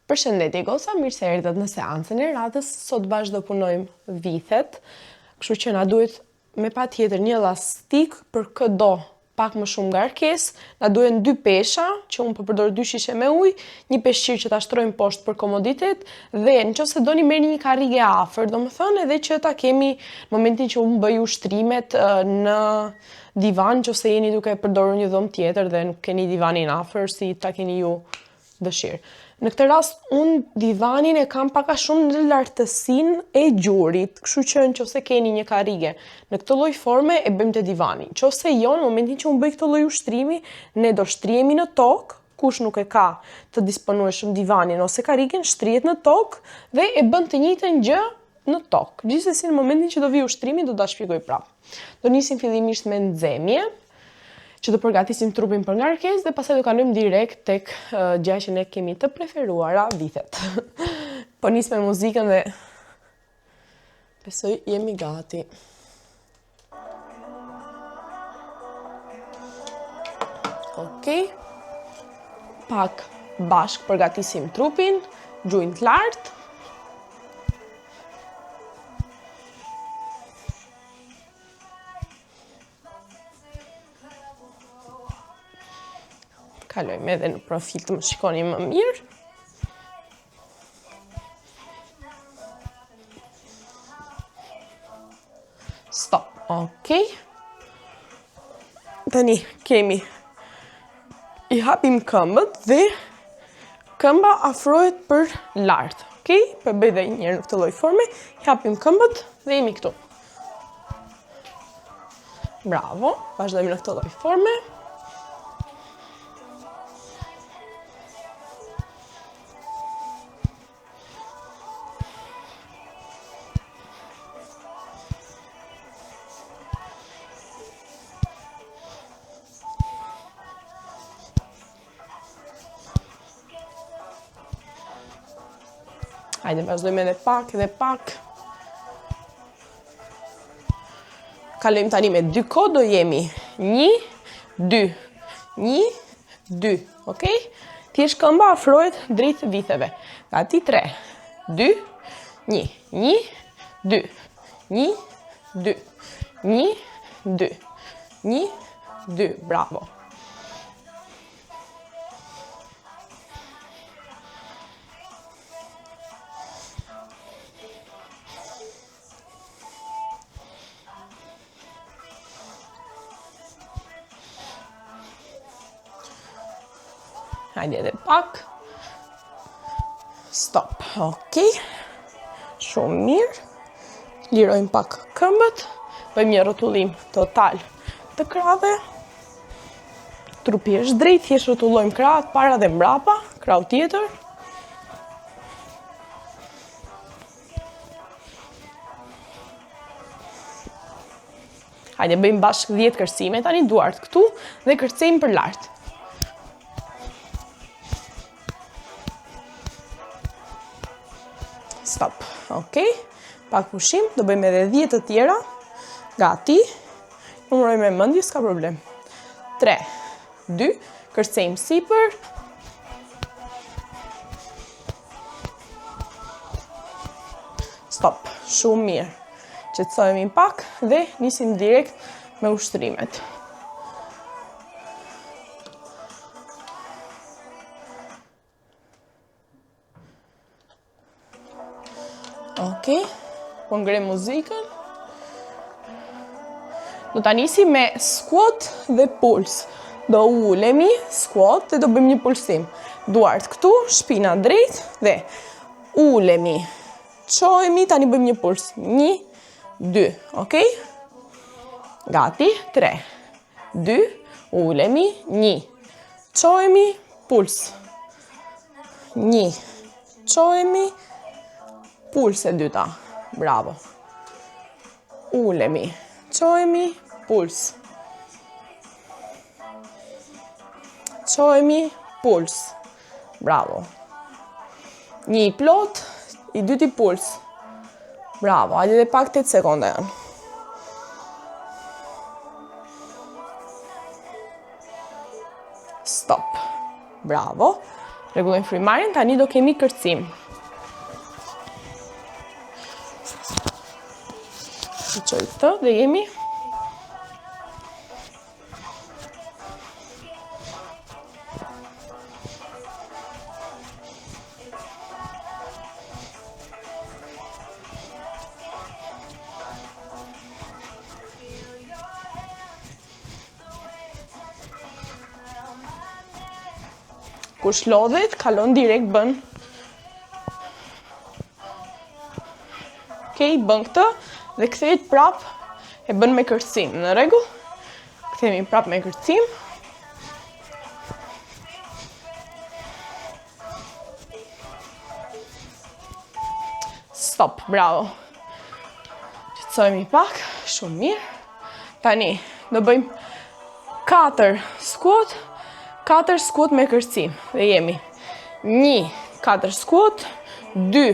Përshëndetje goca, mirë se erdhët në seancën e radhës. Sot bashkë do punojmë vithet, kështu që na duhet me patjetër një elastik për këdo pak më shumë ngarkesë. Na duhen 2 pesha, që unë po përdor 2 shishe me ujë, një peshqir që ta shtrojmë poshtë për komoditet, dhe nëse doni merrni një karrige afër, domethënë edhe që ta kemi në momentin që unë bëj ushtrimet në divan, nëse jeni duke përdorur një dhomë tjetër dhe nuk keni divanin afër si ta keni ju dëshirë. Në këtë rast, unë divanin e kam pak a shumë në lartësinë e gjurit, kështu që nëse keni një karrige në këtë lloj forme e bëjmë te divani. Nëse jo, në momentin që unë bëj këtë lloj ushtrimi, ne do shtrihemi në tokë, kush nuk e ka të disponueshëm divanin ose karrigen, shtrihet në tokë dhe e bën të njëjtën gjë në tokë. Gjithsesi, në momentin që do vi ushtrimi, do ta shpjegoj prapë. Do nisim fillimisht me nxemje, që do përgatisim trupin për ngarkesë dhe pastaj do kalojmë direkt tek gjëja që ne kemi të preferuara, vithet. Po nis me muzikën dhe besoj jemi gati. Okej. Pak bashk përgatisim trupin, gjunjë lart. Kalojmë edhe në profil të më shikoni më mirë. Stop, okej. Tani kemi, i hapim këmbët dhe këmba afrohet për lart, okej? Po bëj edhe një herë në këtë lloj forme, i hapim këmbët dhe jemi këtu. Bravo, vazhdojmë në këtë lloj forme. Hajde, vazhdojmë edhe pak. Kalojmë tani me 2 kohë, do jemi 1, 2, 1, 2, okej? Thjesht këmba afrohet drejt vitheve. Gati 3, 2, 1, 1, 2, 1, 2, 1, 2, 1, 2, bravo. Hajde edhe pak. Stop, okej. Shumë mirë. Lirojmë pak këmbët. Bëjmë një rrotullim total të krave. Trupi është drejt, thjesht rrotullojmë krahat para dhe mbrapa, krau tjetër. Hajde bëjmë bashkë 10 kërcime, tani duart këtu dhe kërcejmë për lart. Stop, okej. Pak pushim, do bëjmë edhe 10 të tjera. Gati. Numërojmë me mendje, s'ka problem. 3, 2, kërcejmë sipër. Stop, shumë mirë. Qetësohemi pak dhe nisim direkt me ushtrimet. Okej, po ngre muzikën. Do ta nisim me squat dhe puls. Do ulemi, squat dhe do bëjmë një pulsim. Duart këtu, shpina drejt dhe ulemi. Çohemi, tani bëjmë një puls. 1, 2, okej? Gati, 3, 2, ulemi, 1. Çohemi, puls. 1, çohemi, puls e dyta. Bravo. Ulemi. Çohemi, puls. Çohemi, puls. Bravo. Një i plot, i dyti puls. Bravo. Hajde edhe pak 8 sekonda janë. Stop. Bravo. Rregullojmë frymarrjen, tani do kemi kërcim. Qoj këtë dhe jemi kush lodhet, kalon direkt bën. Okej, bën këtë dhe kthehet prap e bën me kërcim, në rregull? Kthehemi prap me kërcim. Stop, bravo. Qetësojmë pak, shumë mirë. Tani do bëjmë 4 squat, 4 squat me kërcim. Dhe jemi 1, 4 squat, 2,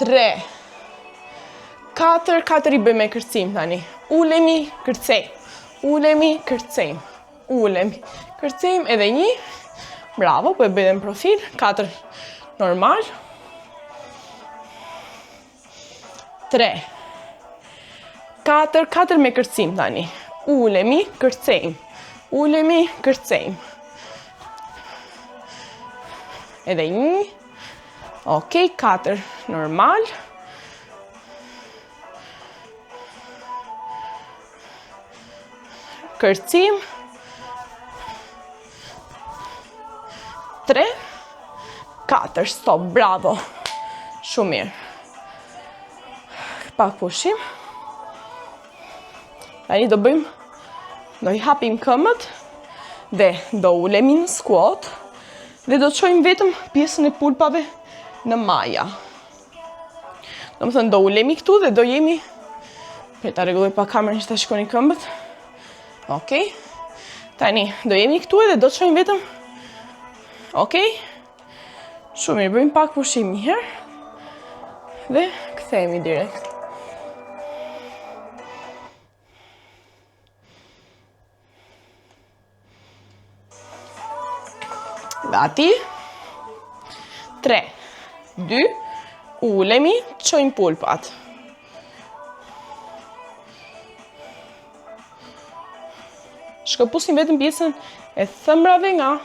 3, 4, 4 i bëjmë me kërcim tani. Ulemi, kërcej. Ulemi, kërcej. Ulemi, kërcejm edhe 1. Bravo, po e bëjmë në profil. 4 normal. 3, 4, 4 me kërcim tani. Ulemi, kërcejm. Ulemi, kërcejm. Edhe 1. Okej, 4 normal. Kërcim. 3, 4, stop, bravo. Shumë mirë. Pak pushim. Tani do bëjmë, do i hapim këmbët dhe do ulemi në squat dhe do të çojmë vetëm pjesën e pulpave në maja. Do më thënë, do ulemi këtu dhe do jemi, ta rregulloj pa kamerën që ta shikoni këmbët. Okej. Tani, do jemi këtu edhe do të çojmë vetëm. Okej. Shumë mirë, bëjmë pak pushim një herë dhe kthehemi direkt. Gati. 3, 2, ulemi, çojmë pulpat. Shkëpusim vetëm pjesën e thëmbrave nga.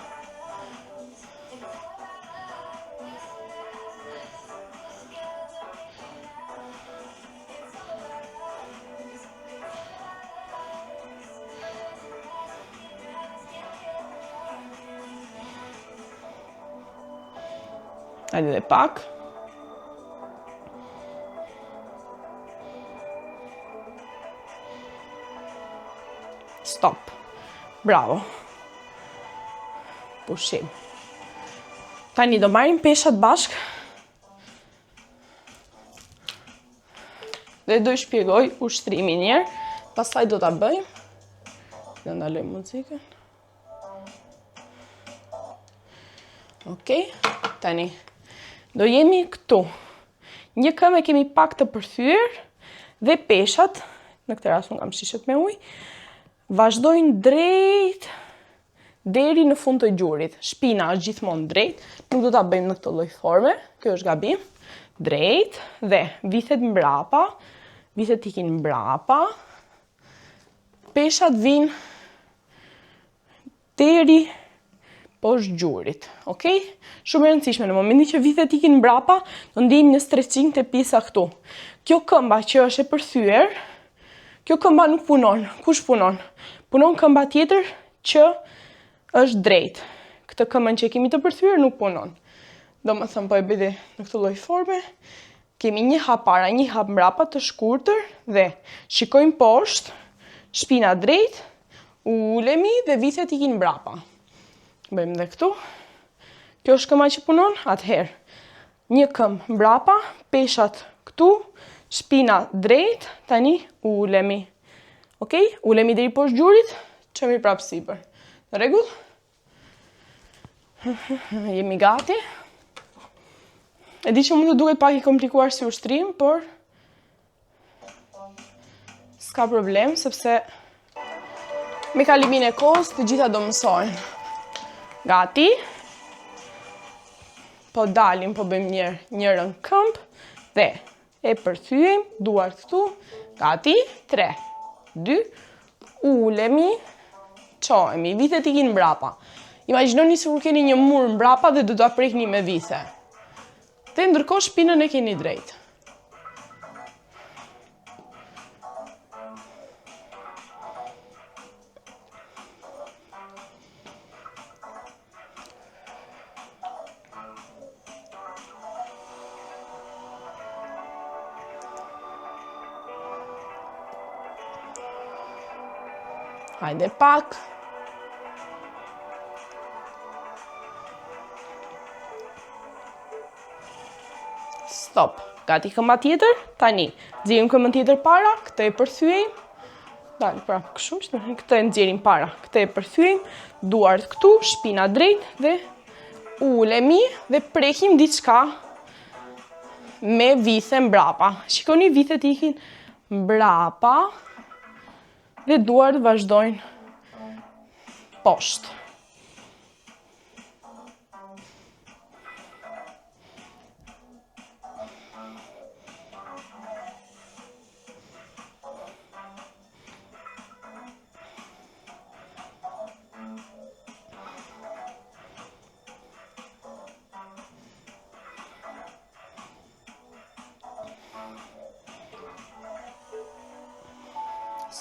Hajde dhe pak. Stop. Bravo. Pushim. Tani do marrim peshat bashk. Dhe do i shpjegoj ushtrimin njerë. Pastaj do ta bëjmë. Do ndalojmë muzikën. Okej. Tani. Do jemi këtu. Një këmbë kemi pak të përthyer dhe peshat, në këtë rast unë kam shishet me ujë, vazhdojnë drejt deri në fund të gjurit. Shpina është gjithmonë drejt, nuk do ta bëjmë në këtë lloj forme, kjo është gabim. Drejt dhe vithet mbrapa, vithet ikin mbrapa. Peshat vinë deri poshtë gjurit, okej? Shumë e rëndësishme, në momentin që vithet ikin mbrapa, do ndihmë në stretching të pjesa këtu. Kjo këmba që është e përthyer, kjo këmba nuk punon. Kush punon? Punon këmba tjetër që është drejt. Këtë këmbën që kemi të përthyer nuk punon. Domethënë po e bëj në këtë lloj forme. Kemi një hap para, një hap mbrapa të shkurtër dhe shikojmë poshtë, shpina drejt, ulemi dhe vithet ikin mbrapa. Bëjmë dhe këtu. Kjo është këmba që punon, atëherë. Një këmbë mbrapa, peshat këtu, shpina drejt, tani ulemi. Okej? Ulemi deri poshtë gjurit, çojmë prapë sipër. Në rregull? Jemi gati. E di që mund të duket pak i komplikuar si ushtrim, por s'ka problem, sepse me kalimin e kohës të gjitha do mësojnë. Gati. po dalim, po bëjmë njërën këmp, dhe e përthyem, duart këtu, gati, 3, 2, ulemi, çohemi, vithet ikin mbrapa. Imagjinoni se kur keni një mur mbrapa dhe do ta prekni me vithe. Dhe ndërkohë shpinën e keni drejt. Hajde pak. Stop. Gati këmba tjetër. Tani, nxjerrim këmbën tjetër para, këtë e përthyejm. Dalë prapë kështu, këtë e nxjerrim para, këtë e përthyejm, duart këtu, shpina drejt dhe ulemi dhe prekim diçka me vithe mbrapa. Shikoni vithet ikin mbrapa dhe duart vazhdojnë poshtë.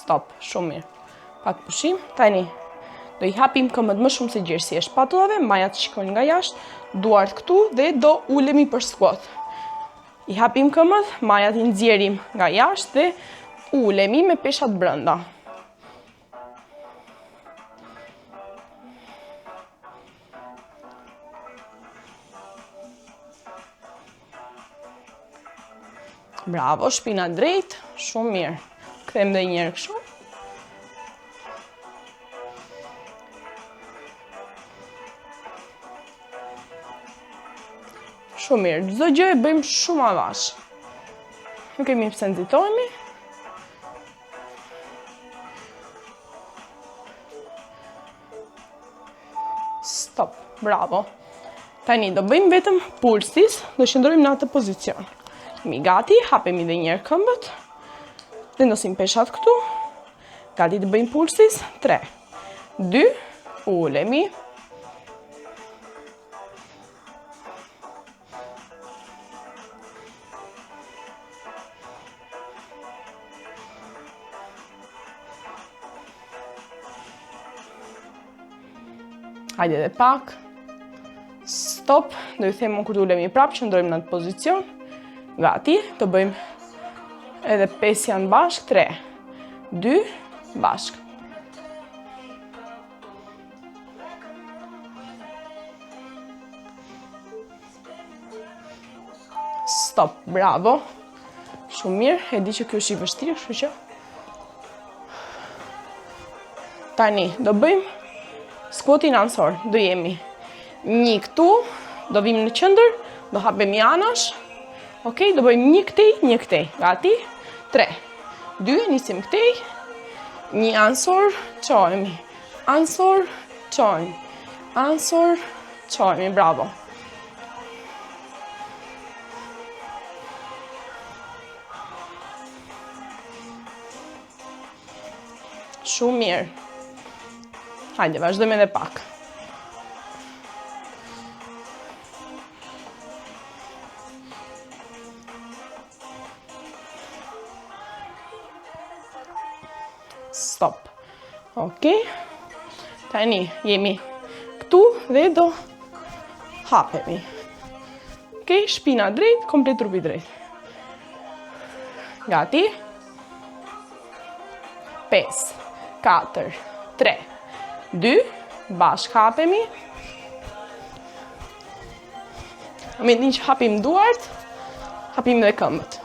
Stop, shumë mirë. Pak pushim. Tani, do I hapim këmbët më shumë se gjerësi e shpatullave, majat shikojnë nga jashtë, duart këtu dhe do ulemi për squat. I hapim këmbët, majat I nxjerrim nga jashtë dhe ulemi me peshat brenda. Bravo, shpina drejt, shumë mirë. Kthehem edhe një herë kështu. Shumë mirë. Çdo gjë e bëjmë shumë avash. Nuk kemi pse nxitohemi. Stop. Bravo. Tani do bëjmë vetëm pulsis, do qëndrojmë në atë pozicion. Jemi gati, hapemi edhe një herë këmbët. Vendosim peshat këtu. Gati të bëjmë pulsis. 3, 2, ulemi. Hajde edhe pak. Stop. Do I them kur të ulemi prapë, qëndrojmë në atë pozicion. Gati, të bëjmë edhe 5 janë bashk, 3, 2, bashk. Stop, bravo. Shumë mirë, e di që kjo është I vështirë, kështu që. Tani, do bëjmë squatin ansor. Do jemi një këtu, do vim në qendër, do hapemi anash. Okej, do bëjmë një këtej. Gati? 3, 2, nisim këtej. Një ansor, çohemi. Ansor, çohemi. Ansor, çohemi. Bravo. Shumë mirë. Hajde, vazhdojmë edhe pak. Stop. Okej. Tani jemi këtu dhe do hapemi. Okej, shpina drejt, komplet trupi drejt. Gati? 5, 4, 3, 2, bashk hapemi. Momentin që hapim duart, hapim dhe këmbët.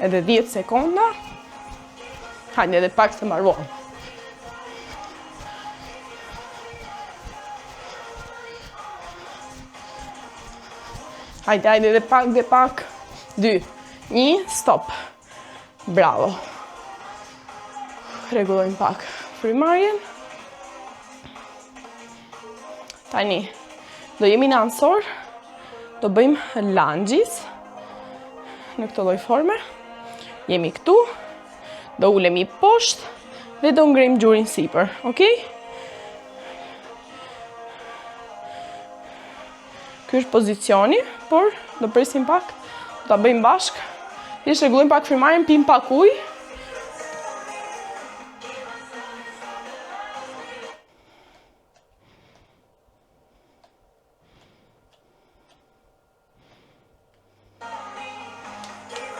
Edhe 10 sekonda. Hajde edhe pak se mbarojmë. Hajde edhe pak. 2, 1, stop. Bravo. Rregullojmë pak frymarrjen. Tani, do jemi në ansor, do bëjmë lunges në këtë lloj forme. Jemi këtu, do ulemi poshtë dhe do ngrejmë gjurin sipër, okay? Ky është pozicioni, por do presim pak, do ta bëjmë bashkë. Thjesht rregullojmë pak frymarrjen, pim pak ujë.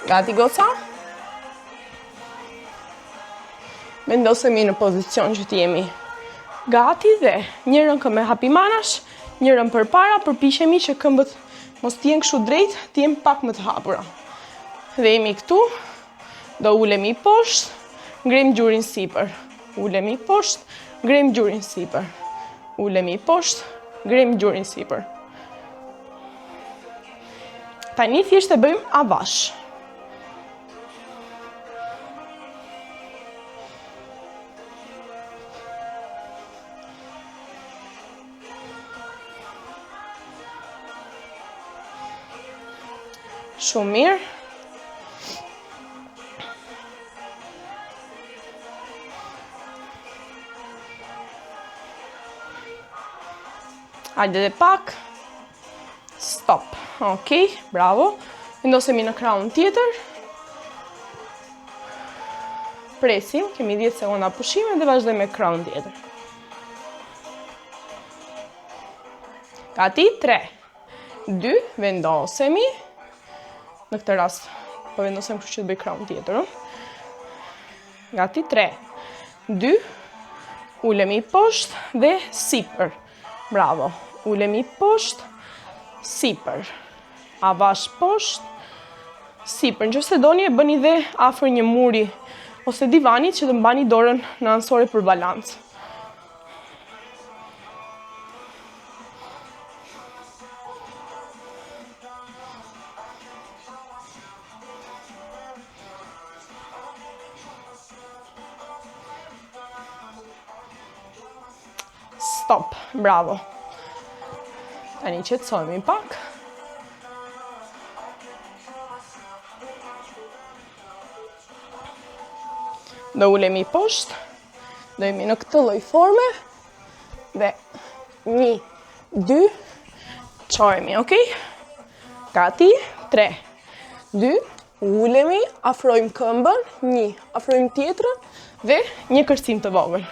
Gati goca? Vendosemi në pozicion që të jemi gati dhe njërën këmbë me hapim anash, njërën përpara, përpiqemi që këmbët mos t'jen kështu drejt, t'jen pak më të hapura. Dhe jemi këtu, do ulemi poshtë, ngrejmë gjurin sipër. Ulemi poshtë, ngrejmë gjurin sipër. Ulemi poshtë, ngrejmë gjurin sipër. Tani thjesht e bëjmë avash. Shumë mirë. Hajde dhe pak. Stop. Ok, bravo. Vendosemi në krahun tjetër. Presim, kemi 10 sekonda pushime dhe vazhdojmë me krahun tjetër. Gati, 3, 2, vendosemi. Në këtë rast, po vendosem kështu që të bëj krahun tjetër. Gati, 3, 2, ulemi poshtë dhe sipër. Bravo. Ulemi poshtë, sipër. Avash poshtë, sipër. Nëse doni e bëni dhe afër një muri ose divanit që të mbani dorën në ansore për balancë. Stop, bravo. Tani qetësohemi pak. Do ulemi poshtë, do jemi në këtë lloj forme dhe 1, 2, çohemi, okay? Gati, 3, 2, ulemi, afrojmë këmbën, 1, afrojmë tjetrën dhe një kërcim të vogël.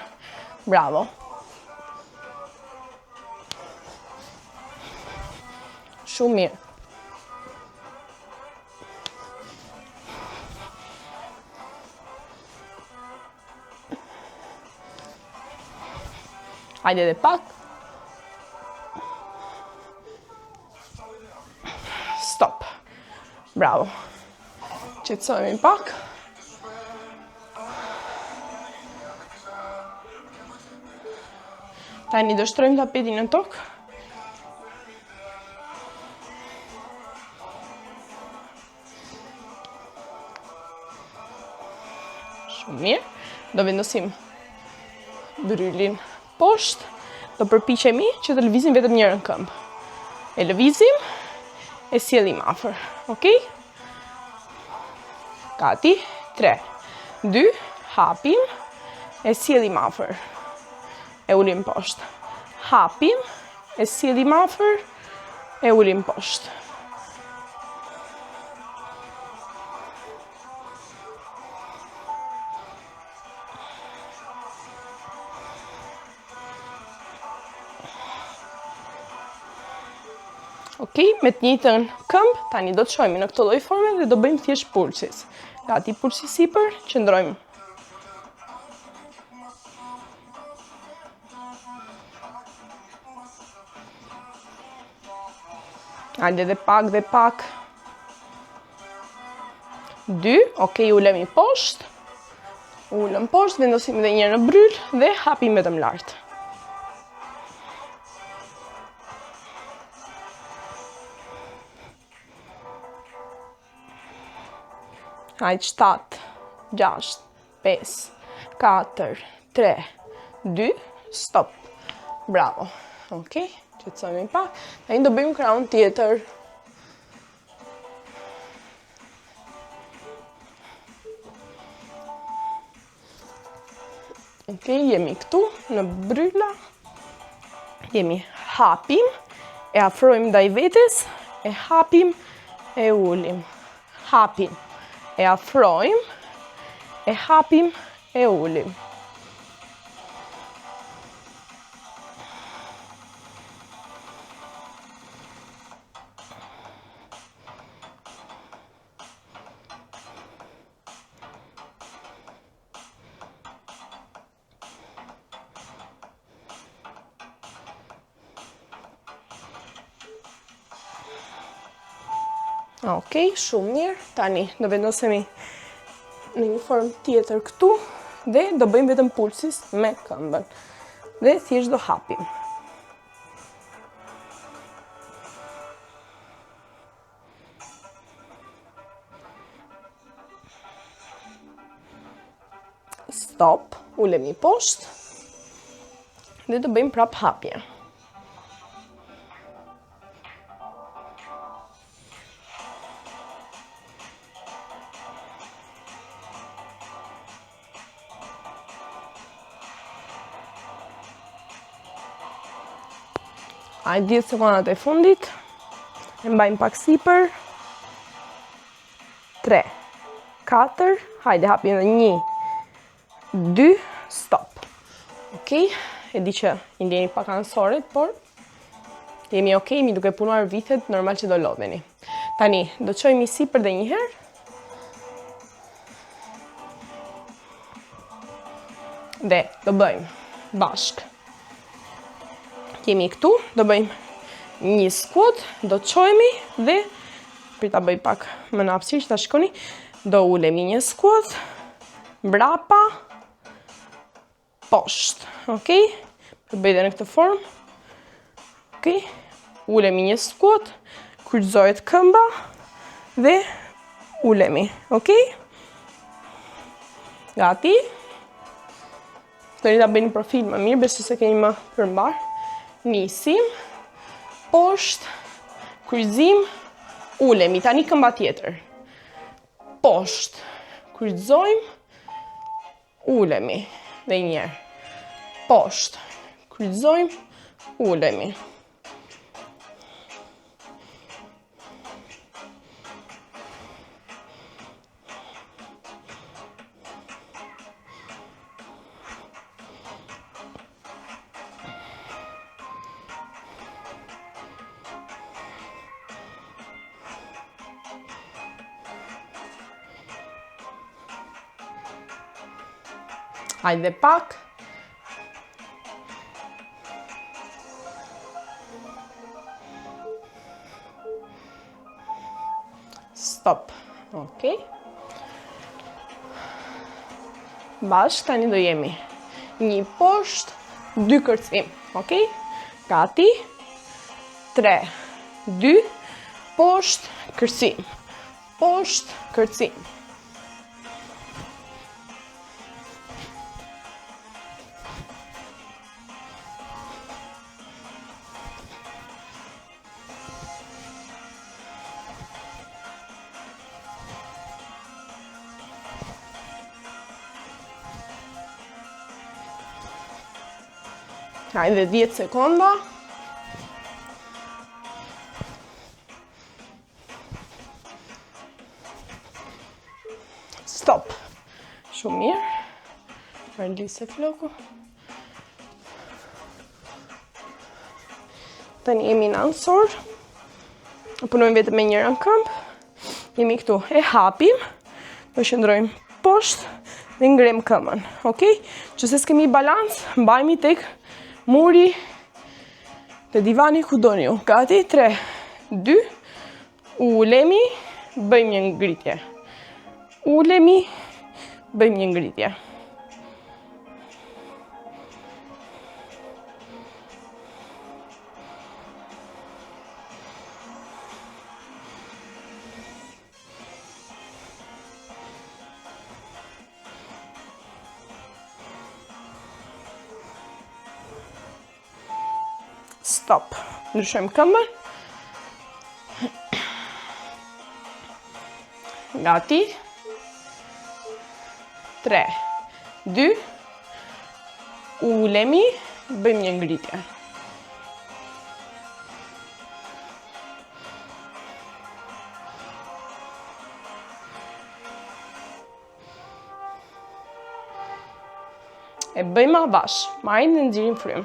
Bravo. Shumë mirë. Hajde dhe pak. Stop. Bravo. Qetësohemi pak. Tani do shtrojmë tapetin në tokë. Shumë mirë. Do vendosim bryllin poshtë, do përpiqemi që të lëvizim vetëm njërën këmbë. E lëvizim, e sjellim afër, okay? Gati, 3, 2, hapim, e sjellim afër. E ulim poshtë. Hapim, e sjellim afër, e ulim poshtë. Ok, me të njëjtën këmbë, tani do të shohim në këtë lloj forme dhe do bëjmë thjesht pulsis. Gati, pulsi sipër, qëndrojmë. Hajde dhe pak. 2, ok, ulemi poshtë. Ulëm poshtë, vendosim edhe një herë në bryl dhe hapim vetëm lart. Hajde 7, 6, 5, 4, 3, 2, stop. Bravo. Ok, qëtësojmë i pak. Tani do bëjmë kraun tjetër. Ok, jemi këtu në brylla. Jemi hapim, e afrojmë ndaj vetes, e hapim, e ulim. Hapim, e afrojmë, e hapim, e ulim. Ok, shumë mirë. Tani do vendosemi në një formë tjetër këtu dhe do bëjmë vetëm pulsis me këmbën. Dhe thjesht do hapim. Stop, ulemi poshtë dhe do bëjmë prap hapje. Ajde 10 sekondat e fundit, e mbajmë pak sipër, 3, 4, hajde hapim dhe 1, 2, stop. Ok, e di që i ndjeni pak anësorit, por jemi ok, mi duke punuar vithet, normal që do lodheni. Tani, do qojmë i sipër dhe njëherë. Dhe do bëjmë bashk. Jemi këtu, do bëjmë një squat, do qojmi dhe, për ta bëj pak më në hapësirë që ta shikoni, do ulemi një squat, mbrapa, poshtë, ok? Për bëj dhe në këtë formë, ok? Ulemi një squat, kryqëzohet këmba dhe ulemi, ok? Gati? Të një ta bëjnë profil më mirë, besu se keni më përmbar. Nisim, poshtë, kryqëzim, ulemi, tani këmba tjetër. Poshtë, kryqëzojmë, ulemi, dhe njerë. Poshtë, kryqëzojmë, ulemi. Hajde pak. Stop. Ok. Bashkë, tani do jemi një poshtë, 2 kërcim. Ok? Gati. 3, 2, poshtë, kërcim. Poshtë, kërcim. Hajde 10 sekonda. Stop. Shumë mirë. Përndise floku. Tani jemi në ansor. Punojmë vetëm me njëra në këmbë. Jemi këtu. E hapim. Do shëndrojmë poshtë dhe ngrem këmbën. Ok? Që se s'kemi balans, mbajmi tek muri të divani ku doni ju. Gati, 3, 2, ulemi, bëjmë një ngritje. Ulemi, bëjmë një ngritje. Stop. Ndryshojmë këmbën. Gati. 3, 2, ulemi, bëjmë një ngritje. E bëjmë avash, marrim dhe nxjerrim frym.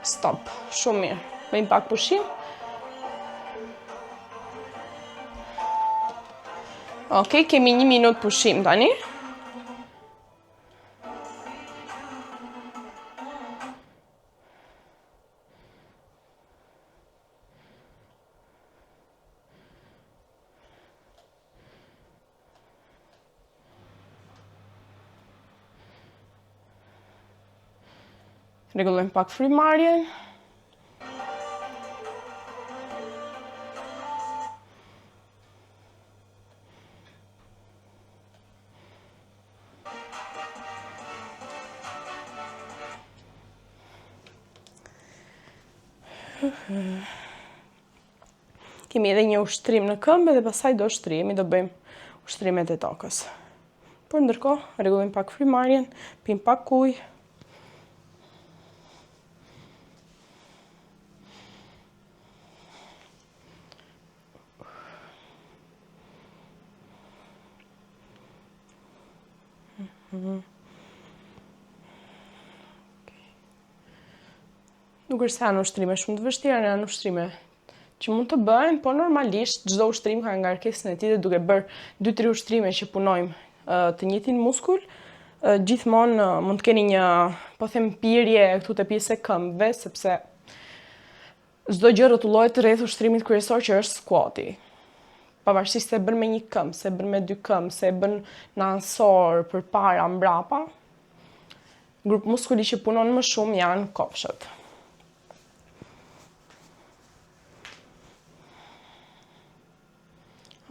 Stop, shumë mirë. Bëjmë pak pushim. Okej, kemi 1 minutë pushim tani. Rregullojmë pak frymarrjen. Kemi edhe një ushtrim në këmbë dhe pastaj do shtrihemi, do bëjmë ushtrimet e tokës. Por ndërkohë, rregullojmë pak frymarrjen, pim pak ujë. Nuk është se janë ushtrime shumë të vështira, janë ushtrime që mund të bëhen, po normalisht çdo ushtrim ka ngarkesën e tij dhe duke bërë 2-3 ushtrime që punojmë të njëjtin muskull, gjithmonë mund të keni një, po them, pirje këtu te pjesa e këmbëve, sepse çdo gjë rrotullohet rreth ushtrimit kryesor që është squati. Pavarësisht se e bën me një këmbë, se e bën me 2 këmbë, se e bën në ansor, përpara, mbrapa, grup muskuli që punon më shumë janë kopshët.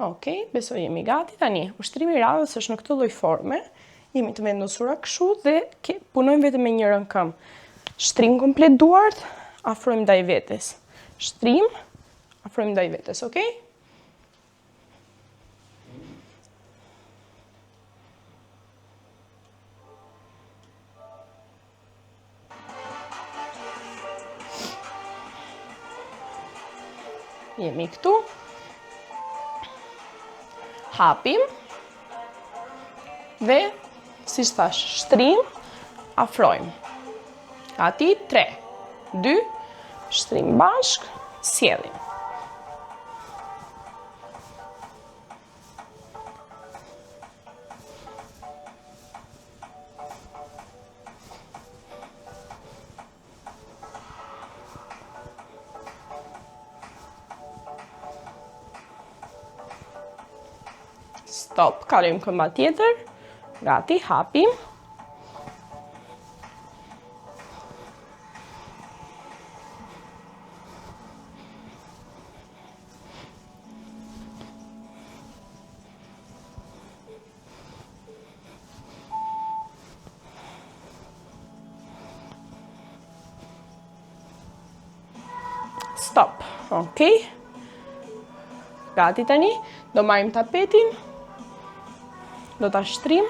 Okej, besoj jemi gati tani. Ushtrimi i radhës është në këtë lloj forme. Jemi të vendosura kështu dhe punojmë vetëm me njërin këmbë. Shtrim komplet duart, afrojmë ndaj vetes. Shtrim, afrojmë ndaj vetes, okej? Jemi këtu. Hapim. Dhe, si thash, shtrim, afrojmë. Gati, 3, 2, shtrim bashk, sjellim. Stop, kalojmë këmba tjetër. Gati, hapim. Stop, okej. Gati tani, do marrim tapetin. Do ta shtrim.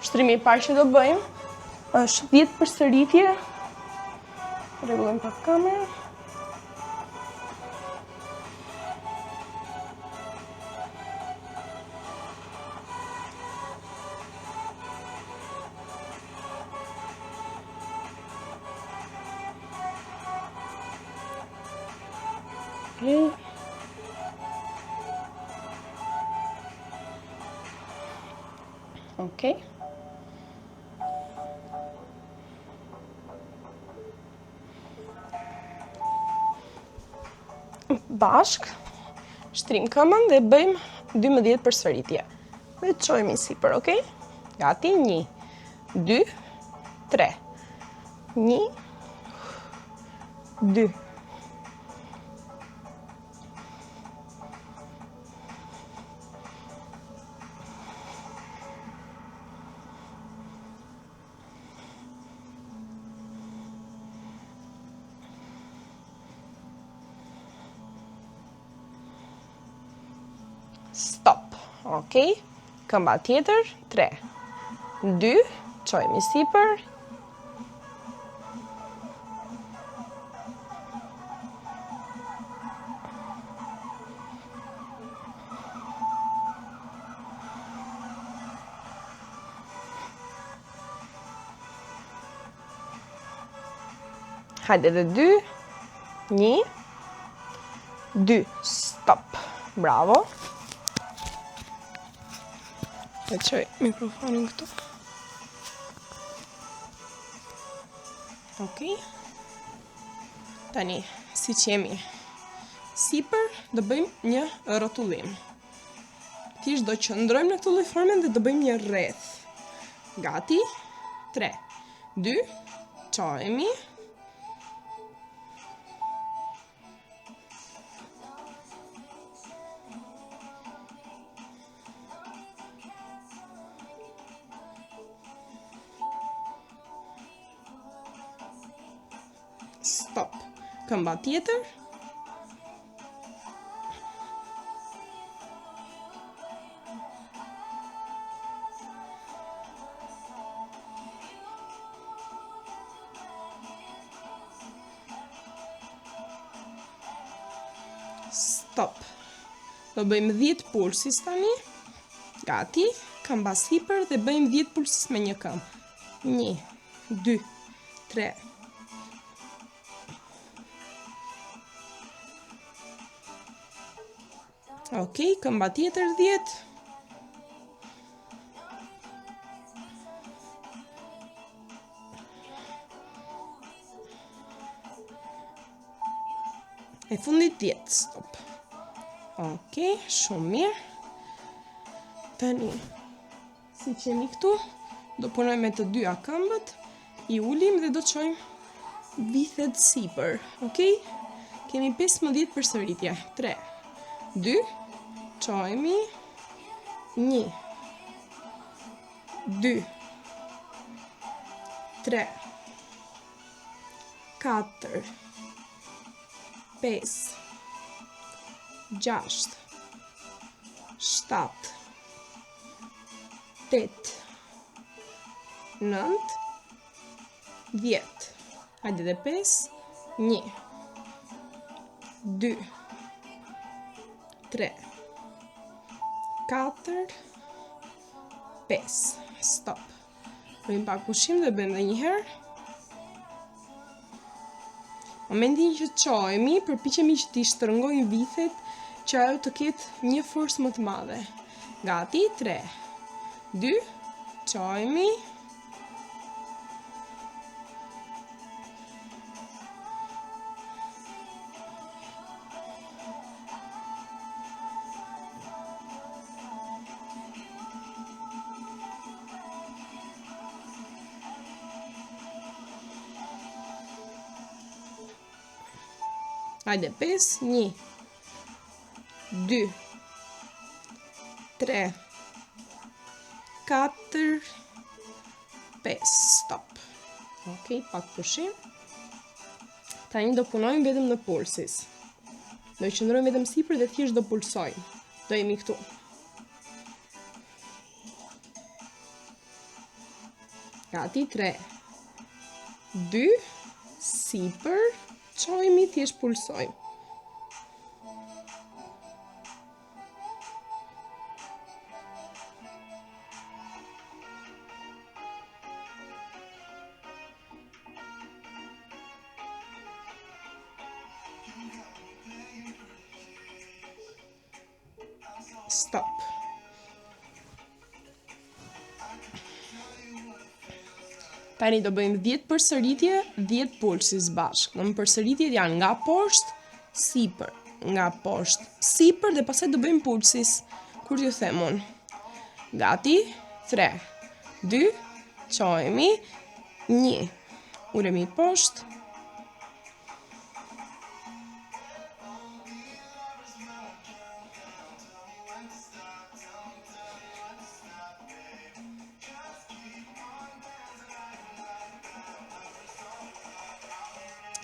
Shtrimi i parë që do bëjmë është 10 përsëritje. Rregullojmë pak kamerën. Okej. Bashk, shtrim këmbën dhe bëjmë 12 përsëritje. dhe çojmë sipër, okay? Gati, 1, 2, 3. 1, 2. Stop, okay? Këmba tjetër, 3, 2, çojmë sipër. Hajde dhe 2, 1, 2, stop. Bravo. E qoj mikrofonin këtu. Ok. Tani, si që jemi sipër, do bëjmë një rrotullim. Thjesht do qëndrojmë në këtë lloj forme dhe do bëjmë një rreth. Gati? 3, 2, çojemi. Stop. Këmba tjetër. Stop. Do bëjmë 10 pulsis tani. Gati. Këmba sipër dhe bëjmë 10 pulsis me një këmbë. 1, 2, 3. Ok, këmba tjetër 10. E fundit 10, stop. Ok, shumë mirë. Tani, si që jemi këtu, do punojmë me të dyja këmbët, i ulim dhe do çojmë vithet sipër, ok? Kemi 15 përsëritje. 3, 2, çojmë. 1, 2, 3, 4, 5, 6, 7, 8, 9, 10. Hajde dhe 5, 1, 2, 3, 4, 5. Stop. Bëjmë pak pushim dhe bëjmë dhe një herë. Momentin që çojemi, përpiqemi që t'i shtrëngojmë vithet që ajo të ketë një forcë më të madhe. Gati, 3, 2, çojemi. Hajde, 5, 1, 2, 3, 4, 5, stop. Ok, pak pushim. Tani do punojmë vetëm në pulsis. Do i qëndrojmë vetëm sipër dhe thjesht do pulsojmë. Do jemi këtu. Gati, 3, 2, sipër, çojmë, thjesht pulsojmë. Stop. Tani do bëjmë 10 përsëritje, 10 pulsis bashkë. Në përsëritjet janë nga poshtë, sipër, nga poshtë, sipër dhe pastaj do bëjmë pulsis. Kur ju them unë. Gati, 3, 2, qojemi, 1, uremi poshtë,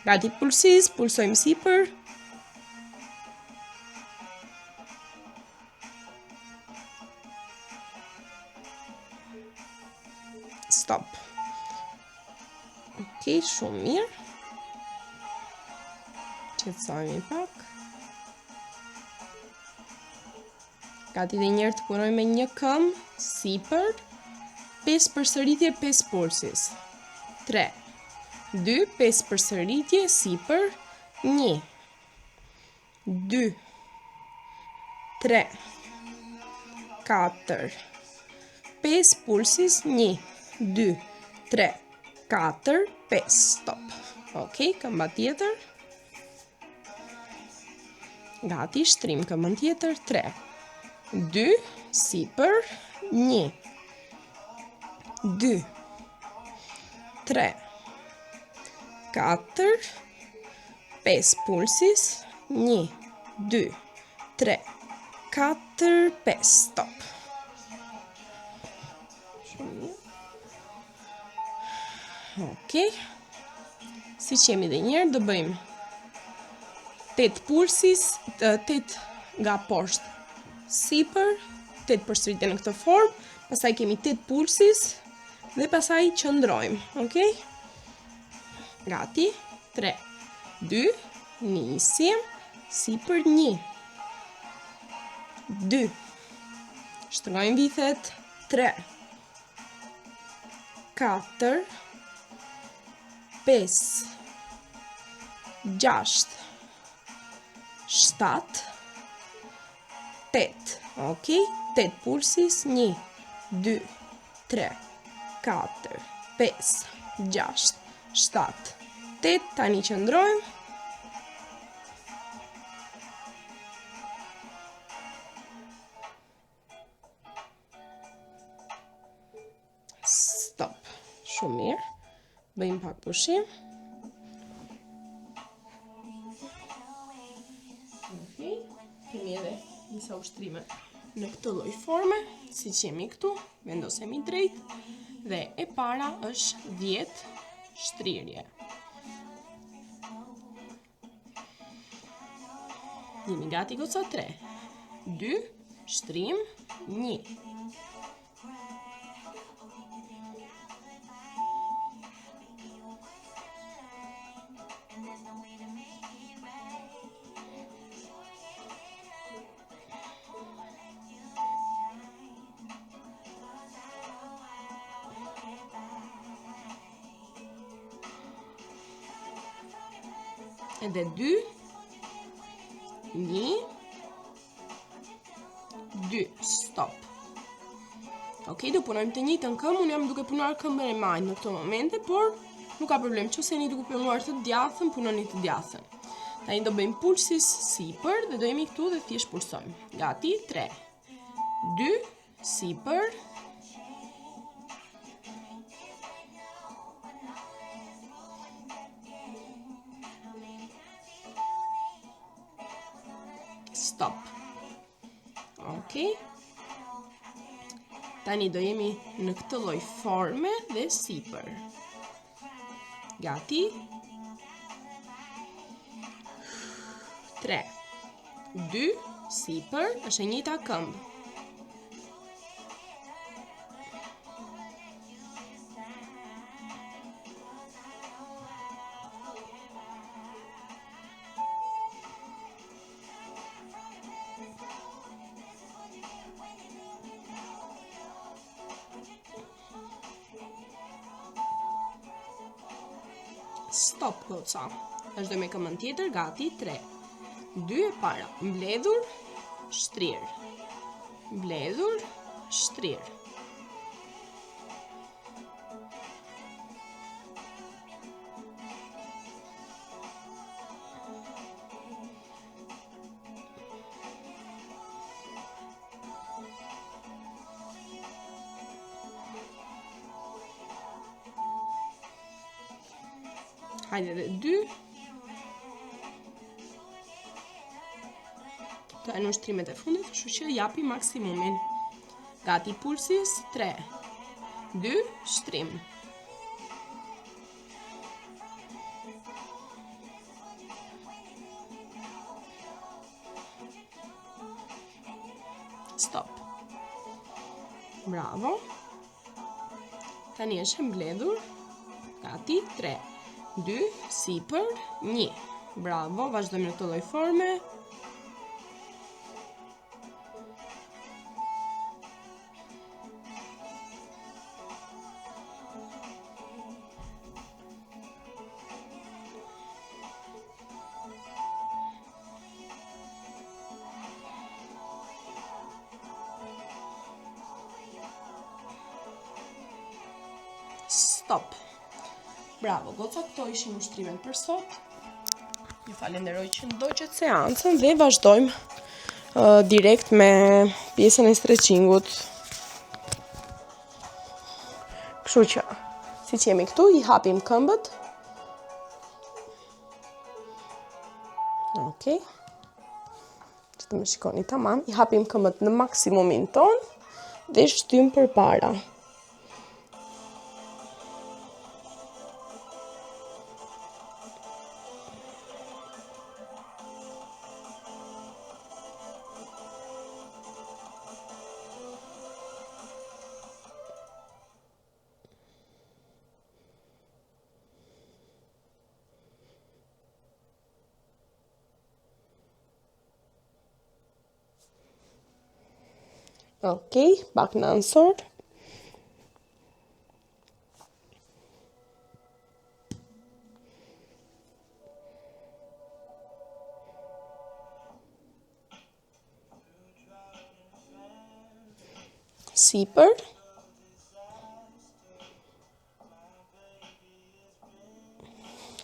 gati pulsis, pulsojmë sipër, stop. Ok, shumë mirë. Qetësojmë pak. Gati dhe njërë të punoj me një këmbë, sipër, 5 përsëritje, 5 pulsis. 3, 2, 5 përsëritje, sipër, 1, 2, 3, 4, 5 pulsis, 1, 2, 3, 4, 5, stop. Ok, këmba tjetër. Gati, shtrim këmbën tjetër, 3, 2, sipër, 1, 2, 3, 4, 5 pulsis, 1, 2, 3, 4, 5, stop. Ok, si që jemi dhe njerë, do bëjmë 8 pulsis, 8 nga poshtë sipër, 8 përsëritje në këtë formë, pastaj kemi 8 pulsis dhe pastaj qëndrojmë, ok? Gati, 3, 2, nisim, sipër 1, 2, shtrojmë vithet, 3, 4, 5, 6, 7, 8, ok? 8 pulsis, 1, 2, 3, 4, 5, 6, 7, 8, tani qëndrojmë. Stop. Shumë mirë. Bëjmë pak pushim. Ok, kemi edhe disa ushtrime në këtë lloj forme, si që jemi këtu, vendosemi drejt, dhe e para është 10 shtrirje. Jemi gati goca, 3, 2, shtrim, 1. Edhe 2, 1, 2, stop. Ok, do punojmë të njëjtën këmbë, unë jam duke punuar këmbën e majtë në këto momente, por nuk ka problem, që se një duke punuar të djathën, punoni të djathën. Tani do bëjmë pulsis sipër dhe do jemi këtu dhe thjesht pulsojmë. Gati, 3, 2, sipër, stop. Ok. Tani do jemi në këtë lloj forme dhe sipër. Gati. 3, 2, sipër, është e njëjta këmbë. Stop, goca. Vazhdo me këmbën tjetër, gati, 3, 2 e para. Mbledhur, shtrir. Mbledhur, shtrir. Hajde dhe 2. Këto janë ushtrimet e fundit, kështu që japi maksimumin. Gati pulsis, 3, 2, shtrim. Stop. Bravo. Tani është mbledhur. Gati, 3, 2, sipër, 1. Bravo, vazhdojmë në këtë lloj forme. Stop. Bravo, goca, këto ishin ushtrimet për sot. Ju falenderoj që ndoqët seancën dhe vazhdojmë direkt me pjesën e stretchingut. Kështu që, siç jemi këtu, i hapim këmbët. Okej. Që të më shikoni tamam, i hapim këmbët në maksimumin ton dhe shtym përpara. Okej, pak në ansor. Sipër.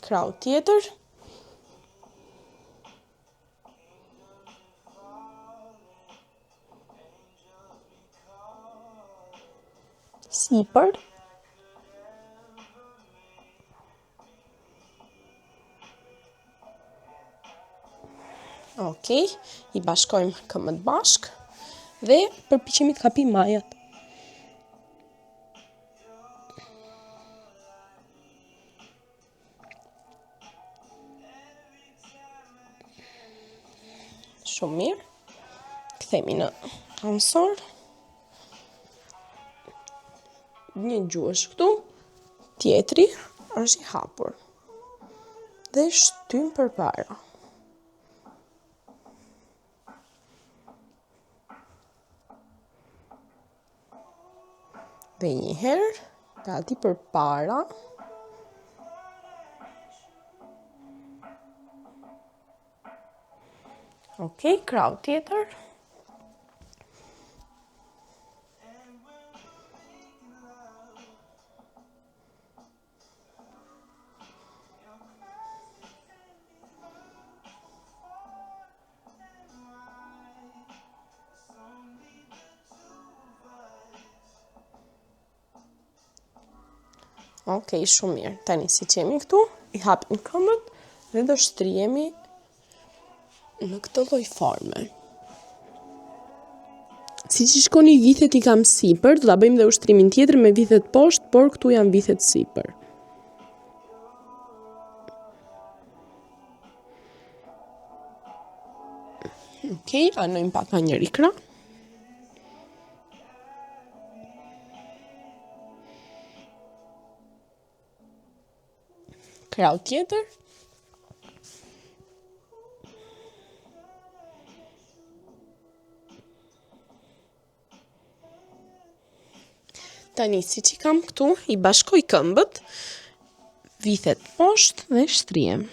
Krau tjetër. Sipër. Okej, i bashkojmë këmbët bashk dhe përpiqemi të kapim majat. Shumë mirë. Kthehemi në ansor. Një gjuhësh këtu, tjetri është i hapur. Dhe shtym përpara. Dhe një herë, gati përpara. Okej, krau tjetër. Okej, shumë mirë. Tani si që jemi këtu, i hapim këmbët dhe do shtrihemi në këtë lloj forme. Si që shkoni vithet i kam sipër, do ta bëjmë dhe ushtrimin tjetër me vithet poshtë, por këtu janë vithet sipër. Okej, anojmë pak nga njëri krah. Krau tjetër. Tani, si që kam këtu, i bashkoj këmbët, vithet poshtë dhe shtrihem.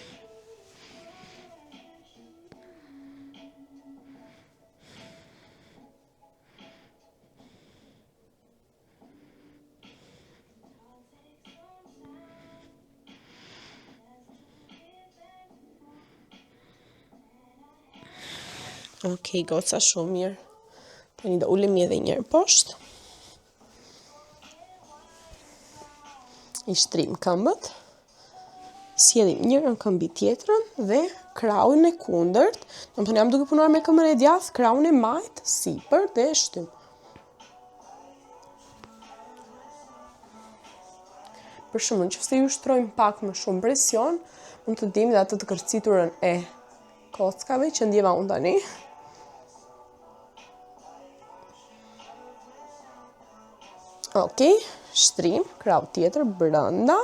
Okej, goca, shumë mirë. Tani do ulemi edhe njërë poshtë. I shtrim këmbët. sjellim njërën këmbi tjetrën dhe krahun e kundërt. Domethënë jam duke punuar me këmbën e djathtë, krahun e majt sipër dhe e shtym. Për shembull, nëse ju shtrojmë pak më shumë presion, mund të ndjejmë atë të kërciturën e kockave që ndjeva unë tani. Okej, shtrim, krau tjetër brenda.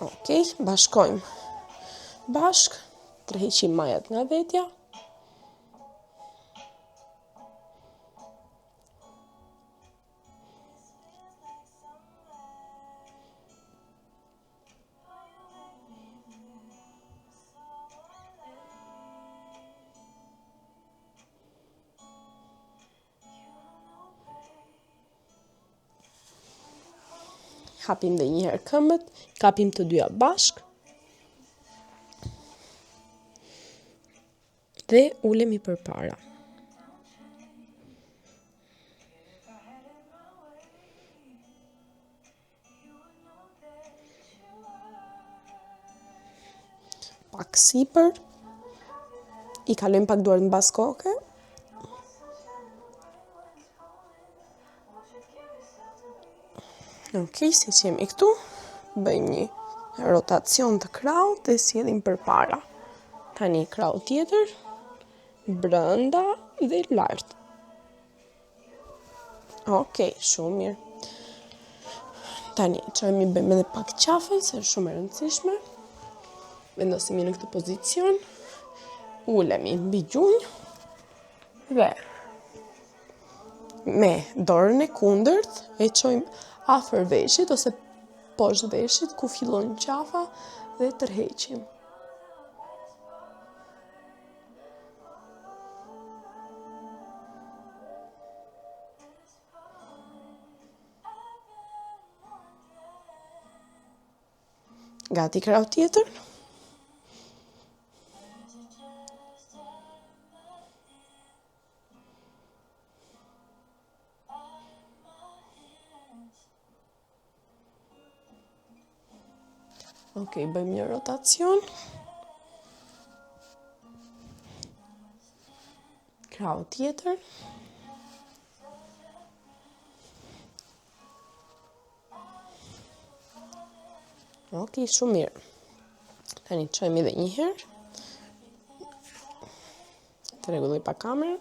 Okej, bashkojmë bashk, tërheqim majat nga vetja. Hapim dhe njëherë këmbët, kapim të dyja bashk. Dhe ulemi përpara. Pak sipër. I kalojmë pak duart mbas koke. Okej, si që jemi këtu, bëjmë një rotacion të kraut dhe sjellim përpara. Tani krau tjetër, brenda dhe lart. Okej, shumë mirë. Tani, çojmë bëjmë edhe pak qafën, se është shumë e rëndësishme. Vendosemi në këtë pozicion, ulemi mbi gjunjë dhe me dorën e kundërt e çojmë afër veshit ose poshtë veshit ku fillon qafa dhe tërheqim. Gati krau tjetër. Okej, bëjmë një rotacion. Krau tjetër. Okej, shumë mirë. Tani çojmë edhe një herë. Të rregulloj pa kamerën.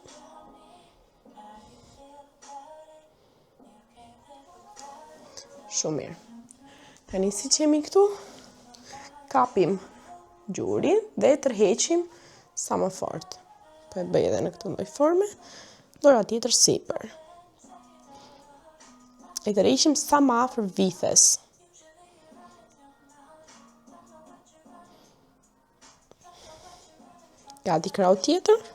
Shumë mirë. Tani si që jemi këtu, kapim gjurin dhe tërheqim sa më fort. Po e bëj edhe në këtë lloj forme, dora tjetër sipër. E tërheqim sa më afër vithes. Gati krau tjetër.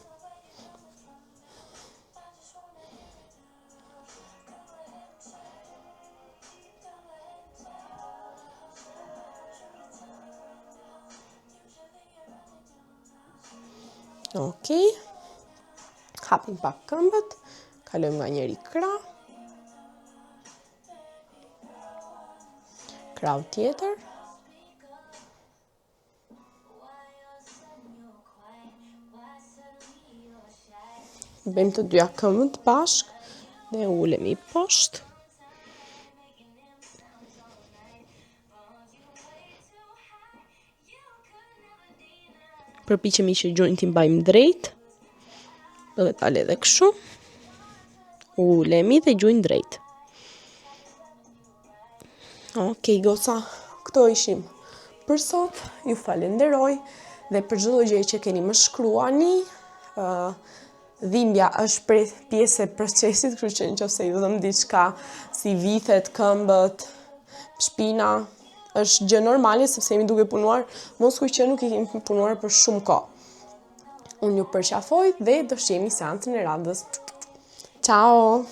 Okej, hapim pak këmbët, kalojmë nga njëri krah, krau tjetër, bëjmë të dyja këmbët bashk dhe ulemi poshtë. Përpiqemi që gjunjë t'i mbajmë drejt, dhe ta le dhe kështu, ulemi dhe gjunjë drejt. Okej, goca, këto ishim për sot, ju falenderoj, dhe për çdo gjë që keni më shkruani, dhimbja është pjesë e procesit, kështu që nëse ju dhëm diçka si vithet, këmbët, shpina, është gjë normale sepse jemi duke punuar, mos kuj që nuk i kemi punuar për shumë kohë. Unë ju përqafoj dhe do shihemi seancën e radhës. Ciao!